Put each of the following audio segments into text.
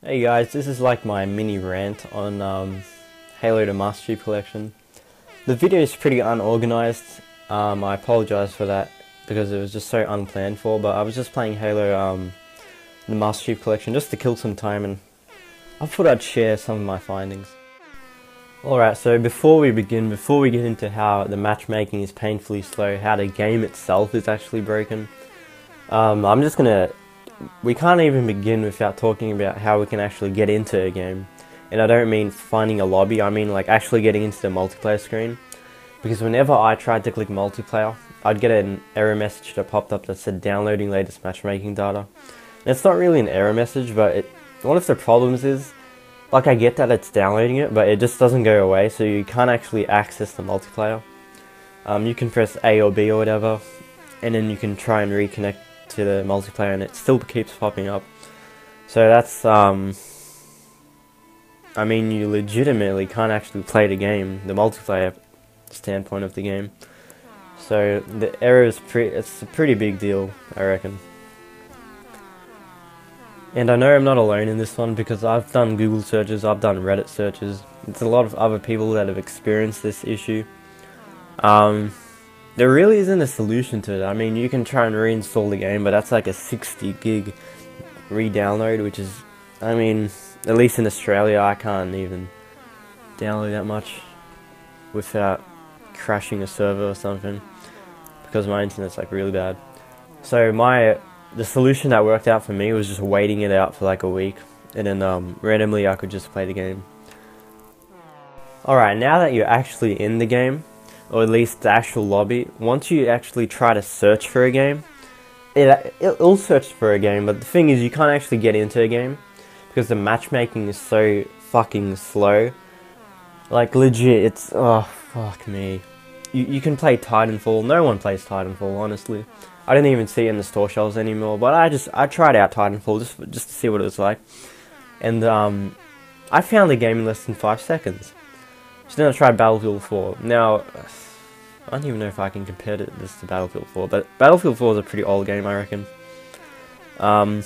Hey guys, this is like my mini rant on Halo the Master Chief Collection. The video is pretty unorganized. I apologize for that because it was just so unplanned for, but I was just playing Halo the Master Chief Collection just to kill some time, and I thought I'd share some of my findings. Alright, so before we get into how the matchmaking is painfully slow, how the game itself is actually broken, we can't even begin without talking about how we can actually get into a game. And I don't mean finding a lobby, I mean like actually getting into the multiplayer screen. Because whenever I tried to click multiplayer, I'd get an error message that popped up that said downloading latest matchmaking data. And it's not really an error message, but one of the problems is, like I get that it's downloading it, but it just doesn't go away, so you can't actually access the multiplayer. You can press A or B or whatever, and then you can try and reconnect to the multiplayer and it still keeps popping up. So that's I mean, you legitimately can't actually play the game, the multiplayer standpoint of the game. So the error is it's a pretty big deal, I reckon. And I know I'm not alone in this one because I've done Google searches, I've done Reddit searches. There's a lot of other people that have experienced this issue. There really isn't a solution to it. I mean, you can try and reinstall the game, but that's like a 60 gig re-download, which is, I mean, at least in Australia, I can't even download that much without crashing a server or something, because my internet's like really bad. So the solution that worked out for me was just waiting it out for like a week, and then randomly I could just play the game. Alright, now that you're actually in the game, or at least the actual lobby, once you actually try to search for a game, it'll search for a game, but the thing is you can't actually get into a game because the matchmaking is so fucking slow. Like legit, it's, oh fuck me. You can play Titanfall, no one plays Titanfall honestly. I don't even see it in the store shelves anymore, but I tried out Titanfall just to see what it was like. And I found the game in less than 5 seconds. So then I tried Battlefield 4. Now, I don't even know if I can compare this to Battlefield 4, but Battlefield 4 is a pretty old game, I reckon. I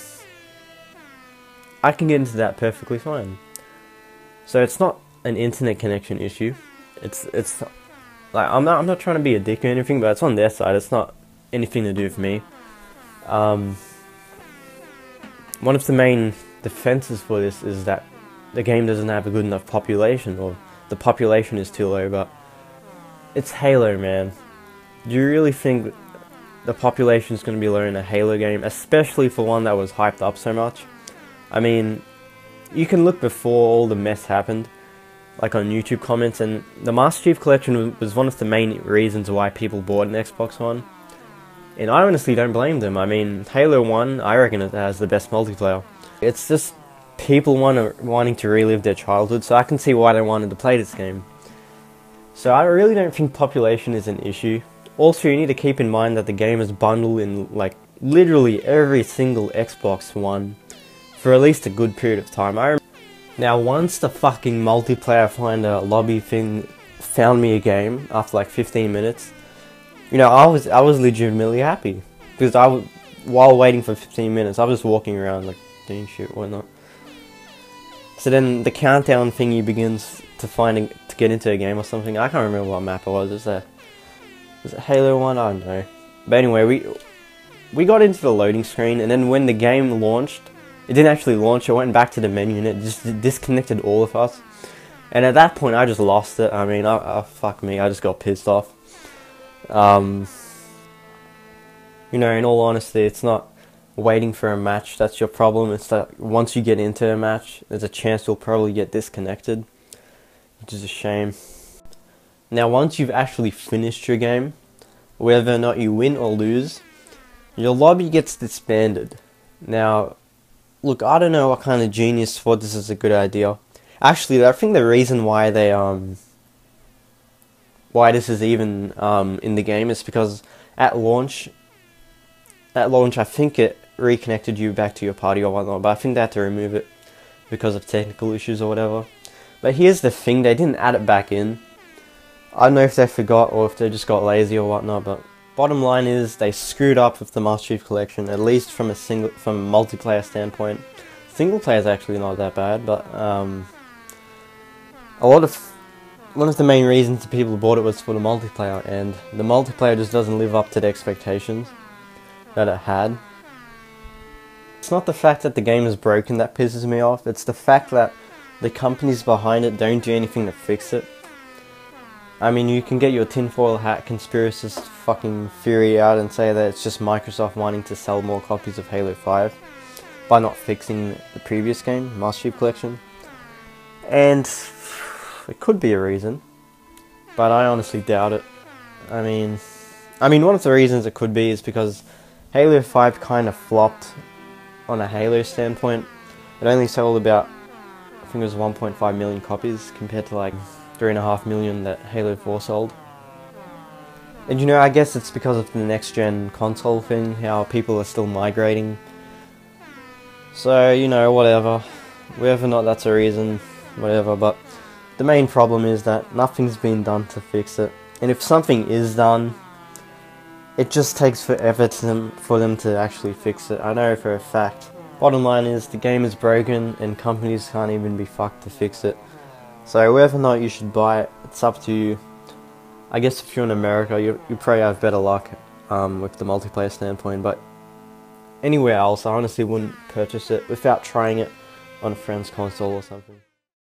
can get into that perfectly fine. So it's not an internet connection issue. It's like I'm not trying to be a dick or anything, but it's on their side. It's not anything to do with me. One of the main defenses for this is that the game doesn't have a good enough population, or the population is too low, but it's Halo, man. Do you really think the population is going to be low in a Halo game, especially for one that was hyped up so much? I mean, you can look before all the mess happened, like on YouTube comments, and the Master Chief Collection was one of the main reasons why people bought an Xbox One. And I honestly don't blame them. I mean, Halo 1, I reckon it has the best multiplayer. It's just people wanting to relive their childhood, so I can see why they wanted to play this game. So I really don't think population is an issue. Also, you need to keep in mind that the game is bundled in like literally every single Xbox One for at least a good period of time. Now, once the fucking multiplayer finder lobby thing found me a game after like 15 minutes, you know, I was legitimately happy because while waiting for 15 minutes, I was just walking around like doing shit, whatnot. So then the countdown thingy begins to get into a game or something. I can't remember what map it was. Was it Halo 1? I don't know. But anyway, we got into the loading screen, and then when the game launched, it didn't actually launch. It went back to the menu and it just disconnected all of us. And at that point, I just lost it. I mean, fuck me, I just got pissed off. You know, in all honesty, it's not waiting for a match that's your problem. It's that once you get into a match, there's a chance you'll probably get disconnected, which is a shame. Now, once you've actually finished your game, whether or not you win or lose, your lobby gets disbanded. Now, look, I don't know what kind of genius thought this is a good idea. Actually, I think the reason why why this is even in the game is because at launch, I think it reconnected you back to your party or whatnot, but I think they had to remove it because of technical issues or whatever. But here's the thing, they didn't add it back in. I don't know if they forgot or if they just got lazy or whatnot, but bottom line is they screwed up with the Master Chief Collection, at least from a multiplayer standpoint. Single player is actually not that bad, but one of the main reasons people bought it was for the multiplayer, and the multiplayer just doesn't live up to the expectations that it had. It's not the fact that the game is broken that pisses me off, it's the fact that the companies behind it don't do anything to fix it. I mean, you can get your tinfoil hat conspiracist fucking theory out and say that it's just Microsoft wanting to sell more copies of Halo 5 by not fixing the previous game, Master Chief Collection. And it could be a reason, but I honestly doubt it. I mean, one of the reasons it could be is because Halo 5 kind of flopped on a Halo standpoint. It only sold about, I think it was 1.5 million copies compared to like 3.5 million that Halo 4 sold. And you know, I guess it's because of the next gen console thing, how people are still migrating. So, you know, whatever. Whether or not that's a reason, whatever, but the main problem is that nothing's been done to fix it. And if something is done, it just takes forever for them to actually fix it. I know for a fact. Bottom line is, the game is broken and companies can't even be fucked to fix it. So whether or not you should buy it, it's up to you. I guess if you're in America, you probably have better luck with the multiplayer standpoint, but anywhere else, I honestly wouldn't purchase it without trying it on a friend's console or something.